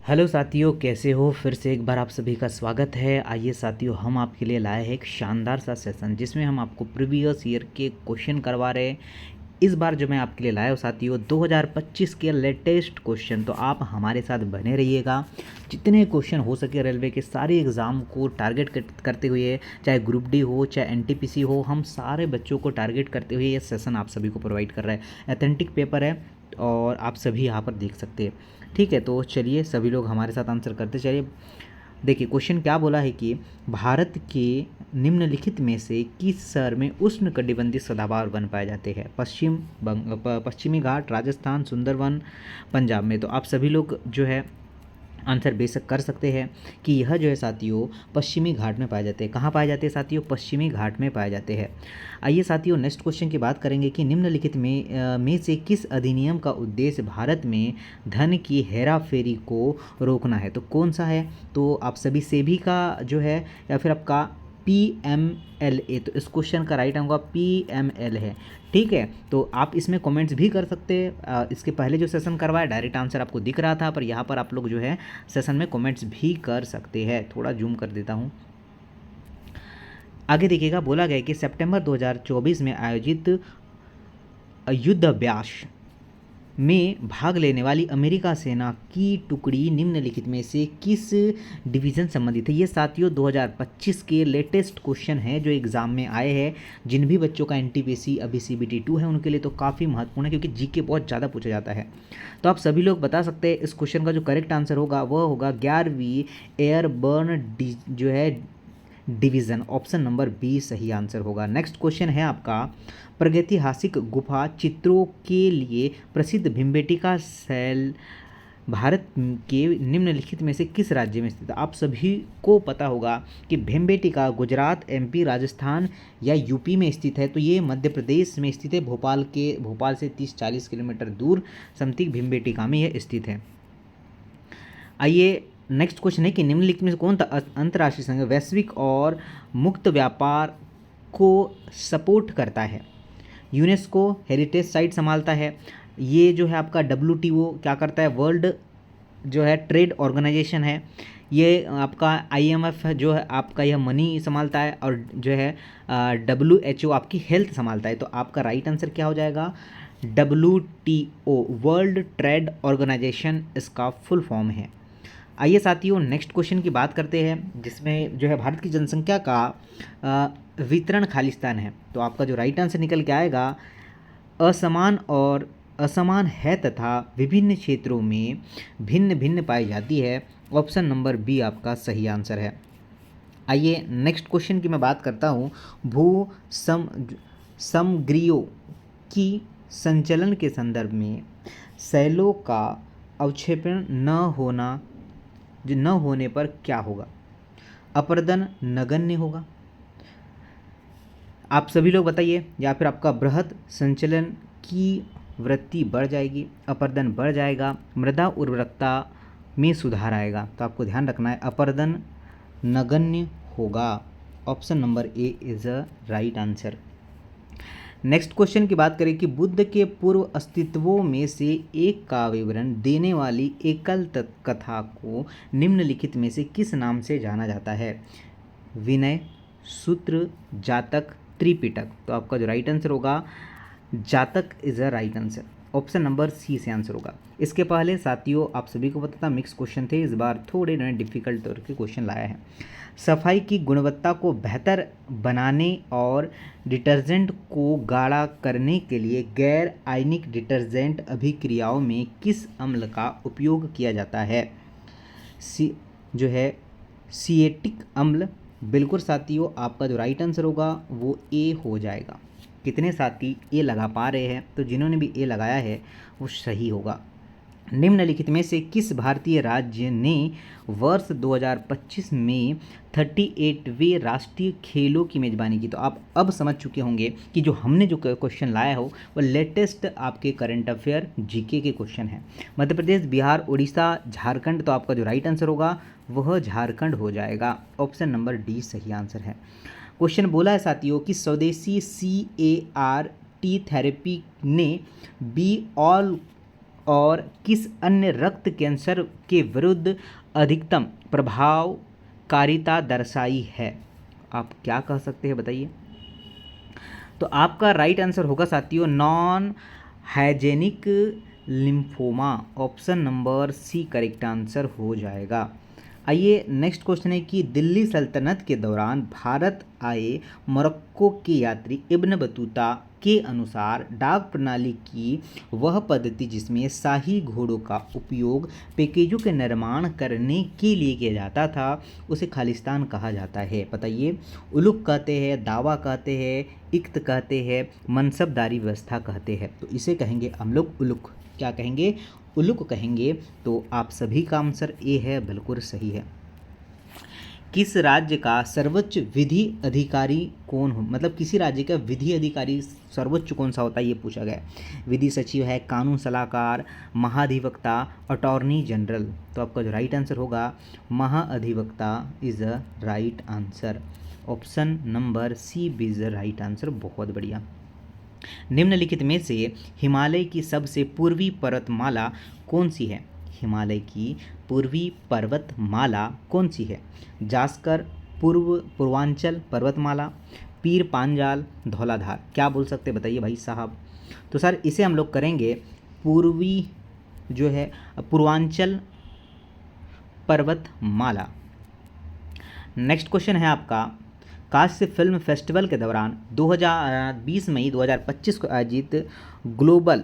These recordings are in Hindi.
हेलो साथियों, कैसे हो? फिर से एक बार आप सभी का स्वागत है। आइए साथियों, हम आपके लिए लाए हैं एक शानदार सा सेशन जिसमें हम आपको प्रीवियस ईयर के क्वेश्चन करवा रहे हैं। इस बार जो मैं आपके लिए लाया हूँ साथियों 2025 के लेटेस्ट क्वेश्चन, तो आप हमारे साथ बने रहिएगा। जितने क्वेश्चन हो सके रेलवे के सारे एग्ज़ाम को टारगेट करते हुए, चाहे ग्रुप डी हो चाहे एनटीपीसी हो, हम सारे बच्चों को टारगेट करते हुए ये सेशन आप सभी को प्रोवाइड कर रहा है। अथेंटिक पेपर है और आप सभी यहाँ पर देख सकते हैं। ठीक है, तो चलिए सभी लोग हमारे साथ आंसर करते चलिए। देखिए क्वेश्चन क्या बोला है कि भारत के निम्नलिखित में से किस शहर में उष्णकटिबंधीय सदाबहार वन पाए जाते हैं? पश्चिमी घाट, राजस्थान, सुंदरवन, पंजाब में। तो आप सभी लोग जो है आंसर बेशक कर सकते हैं कि यह जो है साथियों पश्चिमी घाट में पाए जाते हैं। कहाँ पाए जाते हैं साथियों? पश्चिमी घाट में पाए जाते हैं। आइए साथियों नेक्स्ट क्वेश्चन की बात करेंगे कि निम्नलिखित में से किस अधिनियम का उद्देश्य भारत में धन की हेरा फेरी को रोकना है? तो कौन सा है? तो आप सभी सेबी का जो है या फिर आपका PMLA, तो इस क्वेश्चन का राइट होगा PML है। ठीक है, तो आप इसमें कमेंट्स भी कर सकते हैं। इसके पहले जो सेशन करवाया डायरेक्ट आंसर आपको दिख रहा था, पर यहाँ पर आप लोग जो है सेशन में कमेंट्स भी कर सकते हैं। थोड़ा जूम कर देता हूँ। आगे देखिएगा, बोला गया है कि सितंबर 2024 में आयोजित युद्ध अभ्यास में भाग लेने वाली अमेरिका सेना की टुकड़ी निम्नलिखित में से किस डिवीज़न संबंधित है? ये साथियों 2025 के लेटेस्ट क्वेश्चन है जो एग्ज़ाम में आए हैं। जिन भी बच्चों का एनटीपीसी अभी CBT 2 है उनके लिए तो काफ़ी महत्वपूर्ण है, क्योंकि जीके बहुत ज़्यादा पूछा जाता है। तो आप सभी लोग बता सकते हैं इस क्वेश्चन का जो करेक्ट आंसर होगा वह होगा 11वीं एयरबर्न जो है डिवीज़न। ऑप्शन नंबर बी सही आंसर होगा। नेक्स्ट क्वेश्चन है आपका, प्रागैतिहासिक गुफा चित्रों के लिए प्रसिद्ध भीमबेटका शैल भारत के निम्नलिखित में से किस राज्य में स्थित है? आप सभी को पता होगा कि भीमबेटका गुजरात, MP, राजस्थान या यूपी में स्थित है। तो ये मध्य प्रदेश में स्थित है। भोपाल से 30-40 किलोमीटर दूर समथिंग भीमबेटका में यह स्थित है। आइए नेक्स्ट क्वेश्चन है कि निम्नलिखित में से कौन सा अंतर्राष्ट्रीय संघ वैश्विक और मुक्त व्यापार को सपोर्ट करता है? यूनेस्को हेरिटेज साइट संभालता है। ये जो है आपका WTO क्या करता है? वर्ल्ड जो है ट्रेड ऑर्गेनाइजेशन है। ये आपका IMF जो है आपका यह मनी संभालता है, और जो है WHO आपकी हेल्थ संभालता है। तो आपका राइट आंसर क्या हो जाएगा? WTO वर्ल्ड ट्रेड ऑर्गेनाइजेशन इसका फुल फॉर्म है। आइए साथियों नेक्स्ट क्वेश्चन की बात करते हैं, जिसमें जो है भारत की जनसंख्या का वितरण खालिस्तान है। तो आपका जो राइट आंसर निकल के आएगा असमान है तथा विभिन्न क्षेत्रों में भिन्न भिन्न पाई जाती है। ऑप्शन नंबर बी आपका सही आंसर है। आइए नेक्स्ट क्वेश्चन की मैं बात करता हूँ। भू सम समग्रियों की संचलन के संदर्भ में शैलों का अवक्षेपण न होने पर क्या होगा? अपरदन नगण्य होगा। आप सभी लोग बताइए। या फिर आपका बृहद संचलन की वृत्ति बढ़ जाएगी, अपरदन बढ़ जाएगा, मृदा उर्वरकता में सुधार आएगा। तो आपको ध्यान रखना है अपरदन नगण्य होगा। Option number A is a right answer. Next question की बात करें कि बुद्ध के पूर्व अस्तित्वों में से एक का विवरण देने वाली एकल कथा को निम्नलिखित में से किस नाम से जाना जाता है? विनय, सूत्र, जातक, त्रिपिटक। तो आपका जो राइट आंसर होगा Jataka is a right answer. Option number C से आंसर होगा। इसके पहले साथियों आप सभी को पता था मिक्स क्वेश्चन थे, इस बार थोड़े नए डिफिकल्ट तौर के क्वेश्चन लाया है। सफाई की गुणवत्ता को बेहतर बनाने और डिटर्जेंट को गाढ़ा करने के लिए गैर आयनिक डिटर्जेंट अभिक्रियाओं में किस अम्ल का उपयोग किया जाता है? जो है सिएटिक अम्ल। बिल्कुल साथियों आपका जो राइट आंसर होगा वो ए हो जाएगा। कितने साथी ए लगा पा रहे हैं? तो जिन्होंने भी ए लगाया है वो सही होगा। निम्नलिखित में से किस भारतीय राज्य ने वर्ष 2025 में 38वें राष्ट्रीय खेलों की मेज़बानी की? तो आप अब समझ चुके होंगे कि जो हमने जो क्वेश्चन लाया हो वो लेटेस्ट आपके करंट अफेयर जीके के क्वेश्चन हैं। मध्य प्रदेश, बिहार, उड़ीसा, झारखंड। तो आपका जो राइट आंसर होगा वह झारखंड हो जाएगा। ऑप्शन नंबर डी सही आंसर है। क्वेश्चन बोला है साथियों कि स्वदेशी CAR-T थेरेपी ने बी ऑल और किस अन्य रक्त कैंसर के विरुद्ध अधिकतम प्रभावकारिता दर्शाई है? आप क्या कह सकते हैं बताइए। तो आपका राइट आंसर होगा साथियों नॉन हाइजेनिक lymphoma, option number C correct answer हो जाएगा। आइए नेक्स्ट क्वेश्चन है कि दिल्ली सल्तनत के दौरान भारत आए मोरक्को के यात्री इब्न बतूता के अनुसार डाक प्रणाली की वह पद्धति जिसमें शाही घोड़ों का उपयोग पैकेजों के निर्माण करने के लिए किया जाता था उसे खालिस्तान कहा जाता है। बताइए। उलुक कहते हैं, दावा कहते हैं, इक्त कहते हैं, मनसबदारी व्यवस्था कहते हैं। तो इसे कहेंगे हम लोग उलुक। क्या कहेंगे? उलुक कहेंगे। तो आप सभी का आंसर ए है, बिल्कुल सही है। किस राज्य का सर्वोच्च विधि अधिकारी कौन हो, मतलब किसी राज्य का विधि अधिकारी सर्वोच्च कौन सा होता है ये पूछा गया। विधि सचिव है, कानून सलाहकार, महाधिवक्ता, अटॉर्नी जनरल। तो आपका जो राइट आंसर होगा महाअधिवक्ता is a right answer. Option number C B is the right answer. बहुत बढ़िया। निम्नलिखित में से हिमालय की सबसे पूर्वी पर्वतमाला कौन सी है? हिमालय की पूर्वी पर्वतमाला कौन सी है? जास्कर, पूर्वांचल पर्वतमाला, पीर पांजाल, धौलाधार। क्या बोल सकते बताइए भाई साहब। तो सर इसे हम लोग करेंगे पूर्वी जो है पूर्वांचल पर्वतमाला। नेक्स्ट क्वेश्चन है आपका कांस्य फिल्म फेस्टिवल के दौरान 2020 मई 2025 को आयोजित ग्लोबल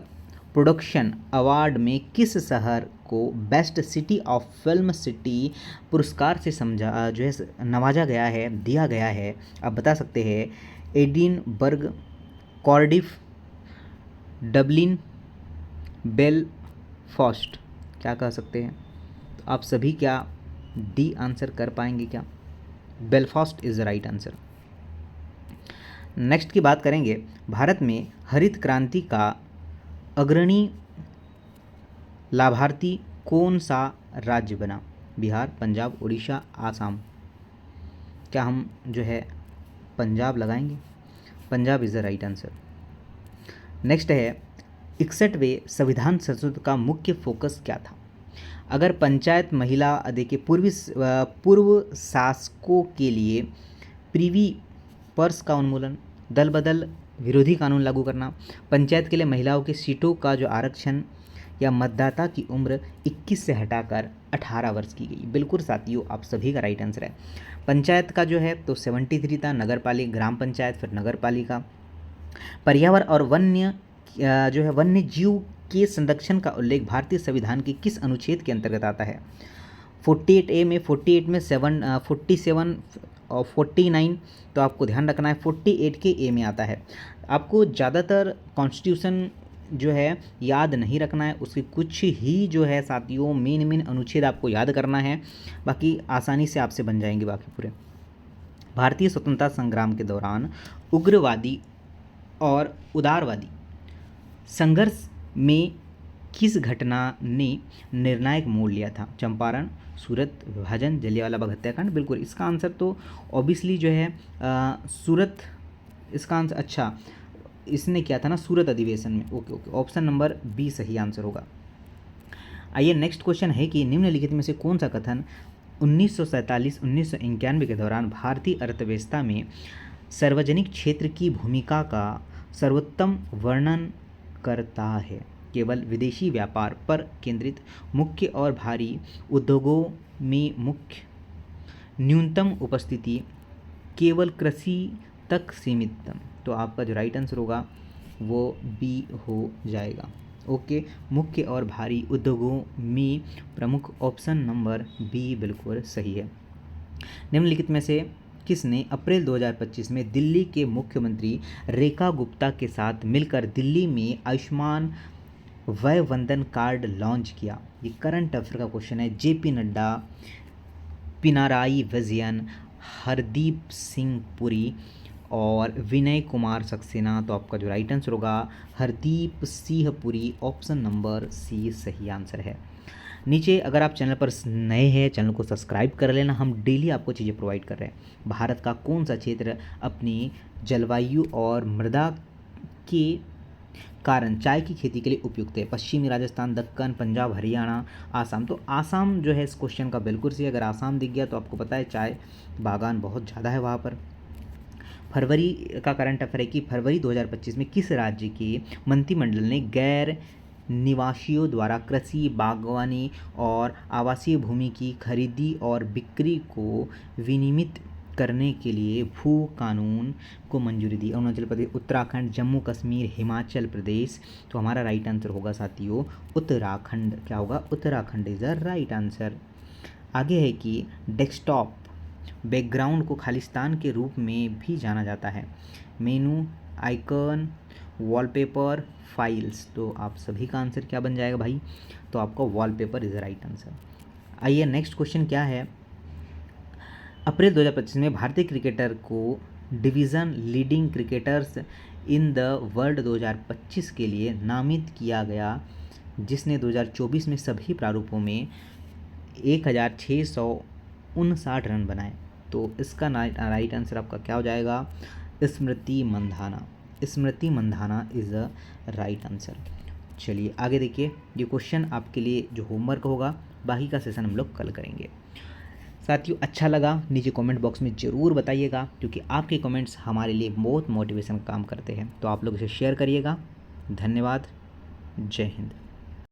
प्रोडक्शन अवार्ड में किस शहर को best city of film city पुरस्कार से नवाजा गया है, दिया गया है? आप बता सकते हैं एडिनबर्ग, कार्डिफ, डबलिन, बेलफास्ट। क्या कह सकते हैं? तो आप सभी क्या डी आंसर कर पाएंगे क्या? Belfast is the right answer. Next की बात करेंगे। भारत में हरित क्रांति का अग्रणी लाभार्थी कौन सा राज्य बना? बिहार, पंजाब, उड़ीसा, आसाम। क्या हम जो है पंजाब लगाएंगे? Punjab is the right answer. Next है 61वें संविधान संशोधन का मुख्य फोकस क्या था? अगर पंचायत महिला देखिए पूर्व शासकों के लिए प्रीवी पर्स का उन्मूलन, दल बदल विरोधी कानून लागू करना, पंचायत के लिए महिलाओं की सीटों का जो आरक्षण, या मतदाता की उम्र 21 से हटाकर 18 वर्ष की गई। बिल्कुल साथियों आप सभी का राइट आंसर है। पंचायत का जो है तो 73 था, नगर पालिका, ग्राम पंचायत, फिर नगर पालिका। पर्यावरण और वन्य जीव के संरक्षण का उल्लेख भारतीय संविधान के किस अनुच्छेद के अंतर्गत आता है? 48A में, 48 में 47 और 49। तो आपको ध्यान रखना है 48 के ए में आता है। आपको ज़्यादातर कॉन्स्टिट्यूशन जो है याद नहीं रखना है, उसके कुछ ही जो है साथियों मेन अनुच्छेद आपको याद करना है, बाकी आसानी से आपसे बन जाएंगे बाकी पूरे। भारतीय स्वतंत्रता संग्राम के दौरान उग्रवादी और उदारवादी संघर्ष में किस घटना ने निर्णायक मोड़ लिया था? चंपारण, सूरत, विभाजन, जलियांवाला बाग हत्याकांड। बिल्कुल इसका आंसर तो ऑब्वियसली जो है सूरत इसका आंसर। अच्छा इसने किया था ना सूरत अधिवेशन में। ओके, ऑप्शन नंबर बी सही आंसर होगा। आइए नेक्स्ट क्वेश्चन है कि निम्नलिखित में से कौन सा कथन 1947-1991 के दौरान भारतीय अर्थव्यवस्था में सार्वजनिक क्षेत्र की भूमिका का सर्वोत्तम वर्णन करता है? केवल विदेशी व्यापार पर केंद्रित, मुख्य और भारी उद्योगों में न्यूनतम उपस्थिति, केवल कृषि तक सीमित। तो आपका जो राइट आंसर होगा वो बी हो जाएगा। ओके, मुख्य और भारी उद्योगों में प्रमुख, ऑप्शन नंबर बी बिल्कुल सही है। निम्नलिखित में से किसने अप्रैल 2025 में दिल्ली के मुख्यमंत्री रेखा गुप्ता के साथ मिलकर दिल्ली में आयुष्मान वय वंदन कार्ड लॉन्च किया? ये करंट अफेयर का क्वेश्चन है। जेपी नड्डा, पिनाराई विजयन, हरदीप सिंह पुरी और विनय कुमार सक्सेना। तो आपका जो राइट आंसर होगा Hardeep Singh Puri, option number C सही आंसर है। नीचे अगर आप चैनल पर नए हैं चैनल को सब्सक्राइब कर लेना, हम डेली आपको चीज़ें प्रोवाइड कर रहे हैं। भारत का कौन सा क्षेत्र अपनी जलवायु और मृदा के कारण चाय की खेती के लिए उपयुक्त है? पश्चिमी राजस्थान, दक्कन, पंजाब, हरियाणा, आसाम। तो आसाम जो है इस क्वेश्चन का बिल्कुल सही। अगर आसाम दिख गया तो आपको पता है चाय बागान बहुत ज़्यादा है वहाँ पर। फरवरी का करंट अफेयर है कि फरवरी 2025 में किस राज्य के मंत्रिमंडल ने गैर निवासियों द्वारा कृषि, बागवानी और आवासीय भूमि की खरीदी और बिक्री को विनियमित करने के लिए भू कानून को मंजूरी दी? अरुणाचल प्रदेश, उत्तराखंड, जम्मू कश्मीर, हिमाचल प्रदेश। तो हमारा राइट आंसर होगा साथियों उत्तराखंड। क्या होगा? Uttarakhand is the right answer. आगे है कि डेस्कटॉप बैकग्राउंड को खालिस्तान के रूप में भी जाना जाता है। मेनू, आइकन, वॉलपेपर, फाइल्स। तो आप सभी का आंसर क्या बन जाएगा भाई? तो आपका wallpaper is the right answer. आइए नेक्स्ट क्वेश्चन क्या है। अप्रैल 2025 में भारतीय क्रिकेटर को division leading cricketers in the world 2025 के लिए नामित किया गया, जिसने 2024 में सभी प्रारूपों में 1659 रन बनाए। तो इसका राइट आंसर आपका क्या हो जाएगा? Smriti Mandhana. Smriti Mandhana is the right answer. चलिए आगे देखिए, ये क्वेश्चन आपके लिए जो होमवर्क होगा, बाकी का सेशन हम लोग कल करेंगे। साथियों अच्छा लगा नीचे कमेंट बॉक्स में ज़रूर बताइएगा, क्योंकि आपके कमेंट्स हमारे लिए बहुत मोटिवेशन काम करते हैं। तो आप लोग इसे शेयर करिएगा। धन्यवाद। जय हिंद।